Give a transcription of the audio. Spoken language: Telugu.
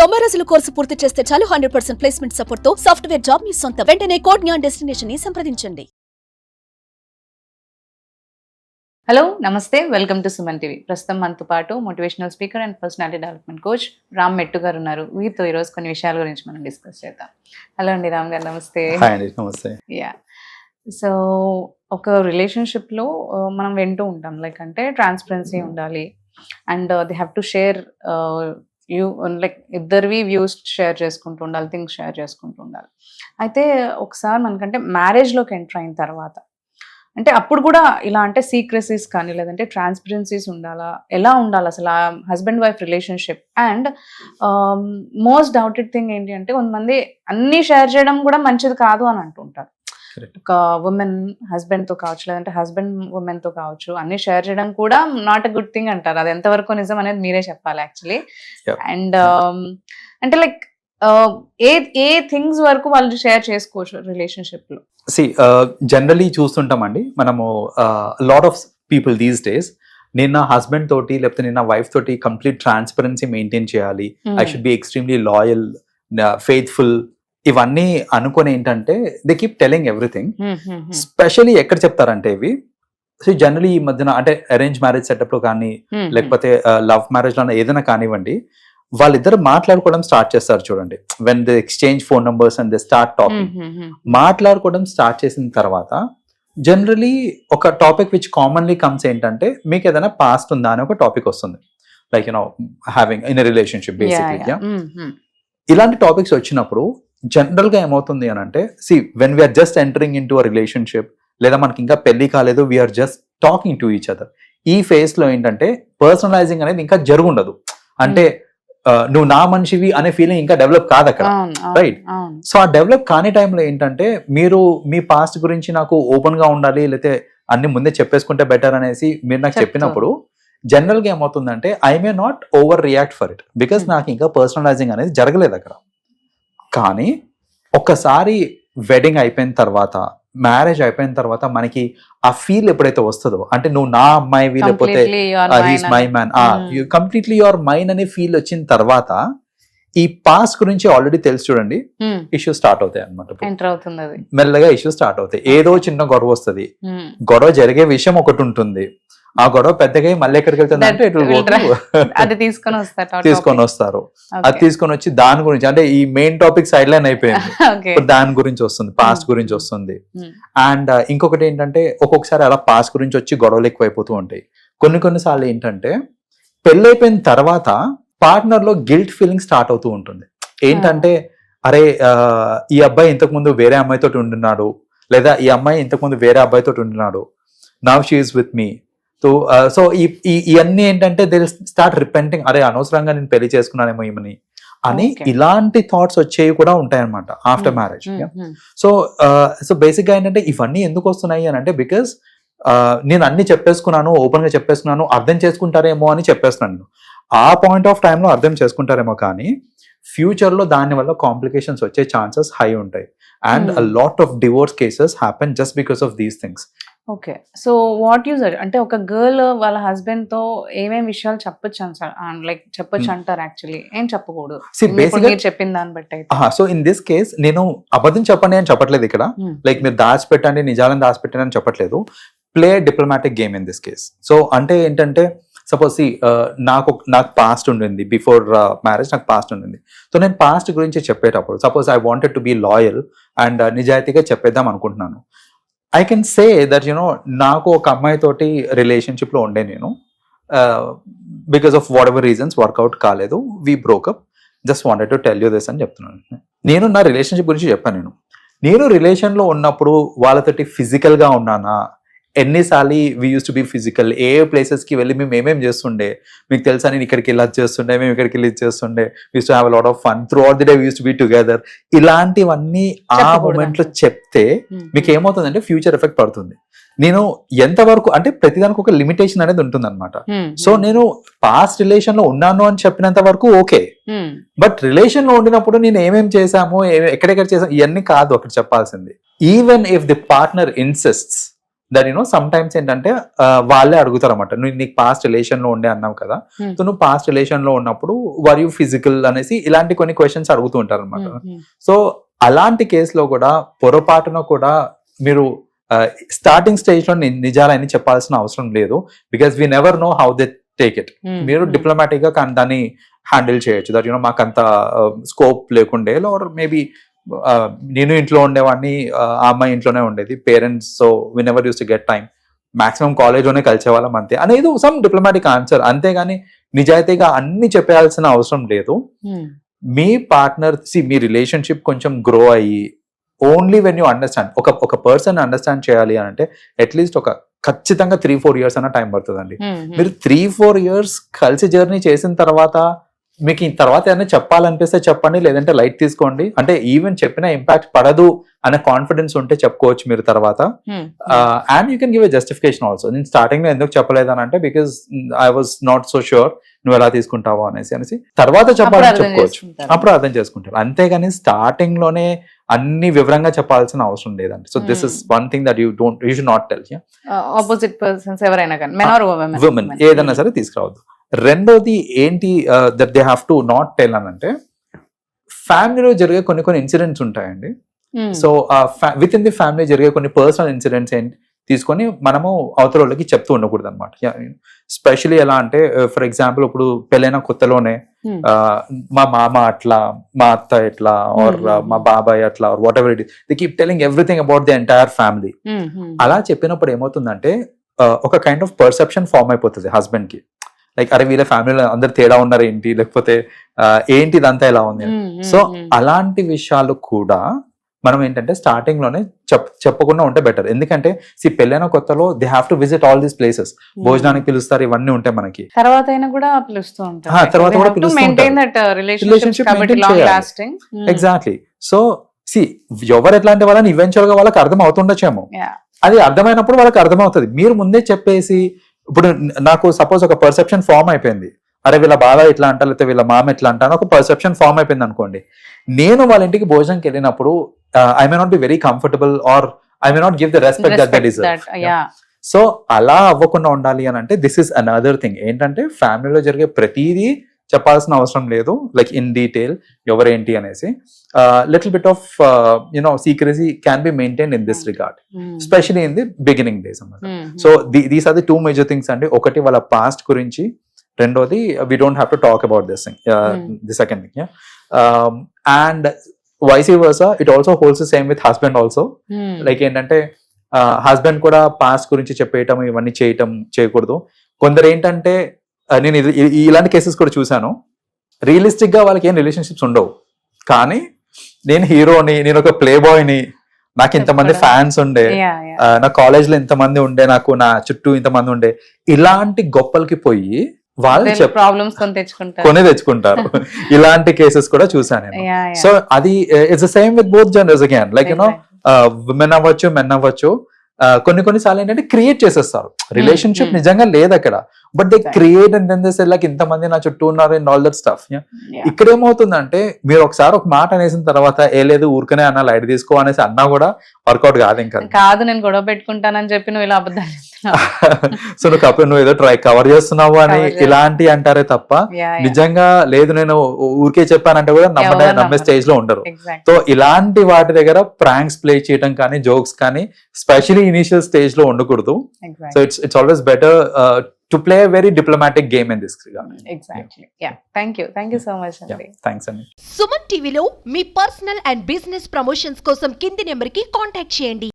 90 రోజుల కోర్సు పూర్తి చేస్తే చాలు 100% ప్లేస్మెంట్ సపోర్ట్ తో సాఫ్ట్వేర్ జాబ్ మీ సొంతం. వెంటనే కోడ్ జ్ఞాన్ డెస్టినేషన్ ని సంప్రదించండి. హలో నమస్తే, వెల్కమ్ టు సుమన్ టీవీ. ప్రస్తుతం మనతో పాటు motivational speaker and personality development coach Ram మెట్టు గారు ఉన్నారు. వీరితో ఈరోజు కొన్ని విషయాల గురించి మనం డిస్కస్ చేద్దాం. హలో అండి రామ్ గారు, నమస్తే. నమస్తే. యా, సో ఒక రిలేషన్షిప్లో మనం వింటూ ఉంటాం లైక్ అంటే ట్రాన్స్పరెన్సీ ఉండాలి and they have to share like ఇద్దరివి వ్యూస్ షేర్ చేసుకుంటూ ఉండాలి, థింగ్స్ షేర్ చేసుకుంటూ ఉండాలి. అయితే ఒకసారి మనకంటే మ్యారేజ్లోకి ఎంటర్ అయిన తర్వాత అంటే అప్పుడు కూడా ఇలా అంటే సీక్రెసీస్ కానీ లేదంటే ట్రాన్స్పరెన్సీస్ ఉండాలా, ఎలా ఉండాలి అసలు ఆ husband wife relationship? And most doubted thing ఏంటి అంటే కొంతమంది అన్నీ షేర్ చేయడం కూడా మంచిది కాదు అని అంటుంటారు. ఒక ఉమెన్ హస్బెండ్తో కావచ్చు లేదంటే హస్బెండ్ ఉమెన్తో కావచ్చు, అన్ని షేర్ చేయడం కూడా నాట్ ఎ గుడ్ థింగ్ అంటారు. అది ఎంతవరకు నిజం అనేది మీరే చెప్పాలి యాక్చువల్లీ. అండ్ అంటే లైక్ ఏ థింగ్స్ వరకు వాళ్ళు షేర్ చేసుకోవచ్చు రిలేషన్షిప్ లో? జనరలీ చూస్తుంటామండి మనము lot of people these days, నేను నా హస్బెండ్ తోటి లేకపోతే నేను నా వైఫ్ తోటి కంప్లీట్ ట్రాన్స్పరెన్సీ మెయింటైన్ చేయాలి, I should be extremely loyal, faithful, ఇవన్నీ అనుకుని ఏంటంటే they keep telling everything. Especially ఎక్కడ చెప్తారంటే ఇవి జనరలీ ఈ మధ్యన అంటే అరేంజ్ మ్యారేజ్ సెటప్ లో కానీ లేకపోతే లవ్ మ్యారేజ్ లో ఏదైనా కానివ్వండి, వాళ్ళిద్దరు మాట్లాడుకోవడం స్టార్ట్ చేస్తారు చూడండి. When they exchange phone numbers and they start talking, మాట్లాడుకోవడం స్టార్ట్ చేసిన తర్వాత జనరలీ ఒక టాపిక్ విచ్ కామన్లీ కమ్స్ ఏంటంటే మీకు ఏదైనా పాస్ట్ ఉందా అని ఒక టాపిక్ వస్తుంది. Like you know having in a relationship basically. ఇలాంటి టాపిక్స్ వచ్చినప్పుడు జనరల్ గా ఏమవుతుంది అని అంటే, when we're just entering into a relationship లేదా మనకి ఇంకా పెళ్లి కాలేదు, we're just talking to each other, ఈ ఫేజ్ లో ఏంటంటే పర్సనలైజింగ్ అనేది ఇంకా జరుగుండదు. అంటే నువ్వు నా మనిషివి అనే ఫీలింగ్ ఇంకా డెవలప్ కాదు అక్కడ, రైట్? సో ఆ డెవలప్ కాని టైంలో ఏంటంటే మీరు మీ పాస్ట్ గురించి నాకు ఓపెన్ గా ఉండాలి లేకపోతే అన్ని ముందే చెప్పేసుకుంటే బెటర్ అనేసి మీరు నాకు చెప్పినప్పుడు జనరల్ గా ఏమవుతుందంటే I may not over react for it because నాకు ఇంకా పర్సనలైజింగ్ అనేది జరగలేదు అక్కడ. కానీ ఒక్కసారి వెడ్డింగ్ అయిపోయిన తర్వాత, మ్యారేజ్ అయిపోయిన తర్వాత మనకి ఆ ఫీల్ ఎప్పుడైతే వస్తుందో, అంటే నువ్వు నా అమ్మాయివి లేకపోతే he's my man, completely your mine అనే ఫీల్ వచ్చిన తర్వాత ఈ పాస్ట్ గురించి ఆల్రెడీ తెలుసు చూడండి, ఇష్యూ స్టార్ట్ అవుతాయి అనమాట. మెల్లగా ఇష్యూ స్టార్ట్ అవుతాయి. ఏదో చిన్న గొడవ వస్తుంది, గొడవ జరిగే విషయం ఒకటి ఉంటుంది, ఆ గొడవ పెద్దగా మళ్ళీ ఎక్కడికి వెళ్తుంది అంటే అది తీసుకొని వస్తారు. అది తీసుకొని వచ్చి దాని గురించి అంటే ఈ మెయిన్ టాపిక్ సైడ్ లైన్ అయిపోయింది, దాని గురించి వస్తుంది, పాస్ట్ గురించి వస్తుంది. అండ్ ఇంకొకటి ఏంటంటే ఒక్కొక్కసారి అలా పాస్ట్ గురించి వచ్చి గొడవలు ఎక్కువైపోతూ ఉంటాయి. కొన్నిసార్లు ఏంటంటే పెళ్ళైపోయిన తర్వాత పార్ట్నర్ లో గిల్ట్ ఫీలింగ్ స్టార్ట్ అవుతూ ఉంటుంది. ఏంటంటే అరే ఈ అబ్బాయి ఇంతకు ముందు వేరే అమ్మాయితో ఉంటున్నాడు, లేదా ఈ అమ్మాయి ఇంతకు ముందు వేరే అబ్బాయితో ఉంటున్నాడు, now she is with me. So ఇవన్నీ ఏంటంటే దే స్టార్ట్ రిపెంటింగ్, అరే అనవసరంగా నేను పెళ్లి చేసుకున్నానేమో ఏమని అని ఇలాంటి థాట్స్ వచ్చేవి కూడా ఉంటాయన్నమాట ఆఫ్టర్ మ్యారేజ్. సో బేసిక్ గా ఏంటంటే ఇవన్నీ ఎందుకు వస్తున్నాయి అని అంటే బికాస్ నేను అన్ని చెప్పేసుకున్నాను, ఓపెన్ గా చెప్పేసుకున్నాను, అర్థం చేసుకుంటారేమో అని చెప్పేస్తున్నాను. ఆ పాయింట్ ఆఫ్ టైంలో అర్థం చేసుకుంటారేమో కానీ ఫ్యూచర్ లో దాని వల్ల కాంప్లికేషన్స్ వచ్చే ఛాన్సెస్ హై ఉంటాయి. And a lot of divorce cases happen just because of these things. Okay, so what user అంటే ఒక గర్ల్ వాళ్ళ హస్బెండ్ తో ఏమేమి విషయాలు చెప్పొచ్చు లైక్ చెప్పొచ్చు అంటారు? యాక్చువల్లీ ఏం చెప్పకూడదు చెప్పిన దాన్ని బట్టి. సో ఇన్ దిస్ కేస్ నేను అబద్ధం చెప్పండి అని చెప్పట్లేదు ఇక్కడ, లైక్ మీరు దాచిపెట్టండి నిజాలను దాచిపెట్టండి అని చెప్పట్లేదు. Play diplomatic game in this case. So అంటే ఏంటంటే సపోజ్ నాకు పాస్ట్ ఉండింది, బిఫోర్ మ్యారేజ్ నాకు పాస్ట్ ఉండింది. సో నేను పాస్ట్ గురించి చెప్పేటప్పుడు suppose I wanted to be loyal and నిజాయితీగా చెప్పేద్దాం అనుకుంటున్నాను. I can say that you know నాకు ఒక అమ్మాయి తోటి రిలేషన్షిప్ లో ఉండే నేను, because of whatever reasons work out కాలేదు, we broke up, just wanted to tell you this అని చెప్తున్నాను. నేను నా రిలేషన్షిప్ గురించి చెప్పాను. నేను రిలేషన్ లో ఉన్నప్పుడు వాళ్ళతోటి ఫిజికల్ గా ఉన్నానా, ఎన్నిసార్లు we use to be physical, A places కి వెళ్ళి మేము ఏమేమి చేస్తుండే మీకు తెలుసా, నేను ఇక్కడికి ఇలా చేస్తుండే, మేము ఇక్కడికి వెళ్ళి చేస్తుండే, use to have a lot of fun through out the day, use to be together, ఇలాంటివన్నీ ఆ మూమెంట్ లో చెప్తే మీకు ఏమవుతుందంటే ఫ్యూచర్ ఎఫెక్ట్ పడుతుంది. నేను ఎంతవరకు అంటే ప్రతిదానికి ఒక లిమిటేషన్ అనేది ఉంటుంది అనమాట. సో నేను పాస్ట్ రిలేషన్ లో ఉన్నాను అని చెప్పినంత వరకు ఓకే, బట్ రిలేషన్ లో ఉండినప్పుడు నేను ఏమేమి చేశామో ఎక్కడెక్కడ చేసాము ఇవన్నీ కాదు అక్కడ చెప్పాల్సింది. Even if the partner insists that you know sometimes ఏంటంటే వాళ్ళే అడుగుతారు అనమాట, నువ్వు నీకు పాస్ట్ రిలేషన్ లో ఉండే అన్నావు కదా, సో నువ్వు పాస్ట్ రిలేషన్ లో ఉన్నప్పుడు వర్ యూ ఫిజికల్ అనేసి ఇలాంటి కొన్ని క్వశ్చన్స్ అడుగుతూ ఉంటారు అనమాట. సో అలాంటి కేసులో కూడా పొరపాటున కూడా మీరు స్టార్టింగ్ స్టేజ్ లో నిజాలని చెప్పాల్సిన అవసరం లేదు, because we never know how they take it. మీరు డిప్లొమాటిక్ గా దాన్ని హ్యాండిల్ చేయొచ్చు, దట్ యూనో మాకు అంత స్కోప్ లేకుండే, ఆర్ మేబీ నేను ఇంట్లో ఉండేవాడిని, ఆ అమ్మాయి ఇంట్లోనే ఉండేది, parents, so we never use to get time, maximum కాలేజ్లోనే కలిసే వాళ్ళం అంతే అనేది సమ్ డిప్లొమాటిక్ ఆన్సర్. అంతేగాని నిజాయితీగా అన్ని చెప్పాల్సిన అవసరం లేదు. మీ పార్ట్నర్ మీ రిలేషన్షిప్ కొంచెం గ్రో అయ్యి ఓన్లీ వెన్ యూ అండర్స్టాండ్, ఒక పర్సన్ అండర్స్టాండ్ చేయాలి అని అంటే అట్లీస్ట్ ఖచ్చితంగా 3-4 years అన్న టైం పడుతుందండి. మీరు 3-4 years కలిసి జర్నీ చేసిన తర్వాత మీకు ఈ తర్వాత ఏదైనా చెప్పాలనిపిస్తే చెప్పండి, లేదంటే లైట్ తీసుకోండి. అంటే ఈవెన్ చెప్పిన ఇంపాక్ట్ పడదు అనే కాన్ఫిడెన్స్ ఉంటే చెప్పుకోవచ్చు మీరు తర్వాత. And you can give a justification also. నేను స్టార్టింగ్ లో ఎందుకు చెప్పలేదని అంటే because I was not so sure నువ్వు ఎలా తీసుకుంటావో అనేసి తర్వాత చెప్పాలని చెప్పుకోవచ్చు, అప్పుడు అర్థం చేసుకుంటారు. అంతేగాని స్టార్టింగ్ లోనే అన్ని వివరంగా చెప్పాల్సిన అవసరం లేదండి. So this is one thing that you should not tell. Opposite persons ఎవరైనా కానీ విమెన్ ఏదైనా సరే తీసుకురావద్దు. రెండోది ఏంటి that they have to not tell అని అంటే, ఫ్యామిలీలో జరిగే కొన్ని ఇన్సిడెంట్స్ ఉంటాయండి. So with in the family జరిగే కొన్ని పర్సనల్ ఇన్సిడెంట్స్ ఏంటి తీసుకొని మనము అవతల వాళ్ళకి చెప్తూ ఉండకూడదు అనమాట. స్పెషలీ ఎలా అంటే ఫర్ ఎగ్జాంపుల్ ఇప్పుడు పెళ్ళైన కొత్తలోనే మా మామ అట్లా, మా అత్త ఎట్లా, ఆర్ మా బాబాయ్ అట్లా, or whatever it is, they keep telling everything about the entire family. అలా చెప్పినప్పుడు ఏమవుతుందంటే ఒక కైండ్ ఆఫ్ పర్సెప్షన్ ఫార్మ్ అయిపోతుంది హస్బెండ్ కి, లైక్ అరే వీళ్ళ ఫ్యామిలీలో అందరు తేడా ఉన్నారు ఏంటి, లేకపోతే ఏంటి ఇదంతా ఎలా ఉంది. సో అలాంటి విషయాలు కూడా మనం ఏంటంటే స్టార్టింగ్ లోనే చెప్పకుండా ఉంటే బెటర్. ఎందుకంటే పెళ్ళైన కొత్తలో they have to visit all these places, భోజనానికి పిలుస్తారు, ఇవన్నీ ఉంటాయి మనకి, తర్వాత అయినా కూడా పిలుస్తూ ఉంటారు, తర్వాత కూడా ఎగ్జాక్ట్లీ. సో ఎవరు ఎట్లాంటి వాళ్ళని ఈవెన్చువల్ గా వాళ్ళకి అర్థం అవుతుండొచ్చేమో, అది అర్థమైనప్పుడు వాళ్ళకి అర్థమవుతుంది. మీరు ముందే చెప్పేసి, ఇప్పుడు నాకు సపోజ్ ఒక పర్సెప్షన్ ఫార్మ్ అయిపోయింది, అరే వీళ్ళ బావ ఇట్లా అంటా, లేకపోతే వీళ్ళ మామ ఇట్లా అంటా, ఒక పర్సెప్షన్ ఫార్మ్ అయిపోయింది అనుకోండి. నేను వాళ్ళ ఇంటికి భోజనంకి వెళ్ళినప్పుడు I may not be very comfortable, or I may not give the respect that they deserve. So అలా అవ్వకుండా ఉండాలి అని అంటే దిస్ ఇస్ అనదర్ థింగ్. ఏంటంటే ఫ్యామిలీలో జరిగే ప్రతిదీ చెప్పాల్సిన అవసరం లేదు, లైక్ ఇన్ డీటెయిల్ ఎవరేంటి అనేసి. Little bit of secrecy can be maintain in this regard, especially in the beginning days అన్నమాట. So these are the 2 major things అండి. ఒకటి వాళ్ళ పాస్ట్ గురించి, రెండోది we don't have to talk about this thing, the second thing. And vice versa it also holds same with husband also. Like ఏంటంటే హస్బెండ్ కూడా పాస్ట్ గురించి చెప్పేయటం, ఇవన్నీ చేయకూడదు. కొందరు ఏంటంటే నేను ఇలాంటి కేసెస్ కూడా చూసాను, రియలిస్టిక్ గా వాళ్ళకి ఏం రిలేషన్షిప్స్ ఉండవు, కానీ నేను హీరోని, నేను ఒక ప్లే బాయ్ని, నాకు ఇంతమంది ఫ్యాన్స్ ఉండే, నా కాలేజ్ లో ఇంతమంది ఉండే, నాకు నా చుట్టూ ఇంతమంది ఉండే, ఇలాంటి గొప్పలకి పోయి వాళ్ళు ప్రాబ్లమ్స్ కొని తెచ్చుకుంటారు. ఇలాంటి కేసెస్ కూడా చూసాను నేను. సో అది it's the same with both genders again, like you know women అవ్వచ్చు, మెన్ అవ్వచ్చు. కొన్నిసార్లు ఏంటంటే క్రియేట్ చేసేస్తారు, రిలేషన్షిప్ నిజంగా లేదు అక్కడ, but they create and then they say like ఇంతమంది నా చుట్టూ ఉన్నారు అండ్ ఆల్ దట్ స్టఫ్. ఇక్కడ ఏమవుతుందంటే మీరు ఒకసారి ఒక మాట అనేసిన తర్వాత ఏ లేదు ఊరికనే అన్న లైట్ తీసుకో అనేసి అన్నా కూడా వర్కౌట్ కాదు. ఇంకా కాదు, నేను గొడవ పెట్టుకుంటానని చెప్పి నువ్వు ఇలా అబద్ధాలు సో నువ్వు ఏదో కవర్ చేస్తున్నావు అని ఇలాంటి అంటారే తప్ప నిజంగా లేదు నేను ఊరికే చెప్పానంటే కూడా నమ్మే స్టేజ్ లో ఉండరు. సో ఇలాంటి వాటి దగ్గర ప్రాంక్స్ ప్లే చేయడం కానీ, జోక్స్ కానీ స్పెషలీ ఇనిషియల్ స్టేజ్ లో ఉండకూడదు. So it's always better to play a very diplomatic game in this regard. Exactly. Yeah. Thank you so much. Thanks Andy. Suman టీవీలో మీ పర్సనల్ అండ్ బిజినెస్ ప్రమోషన్స్ కోసం కింది నెంబర్ కి కాంటాక్ట్ చేయండి.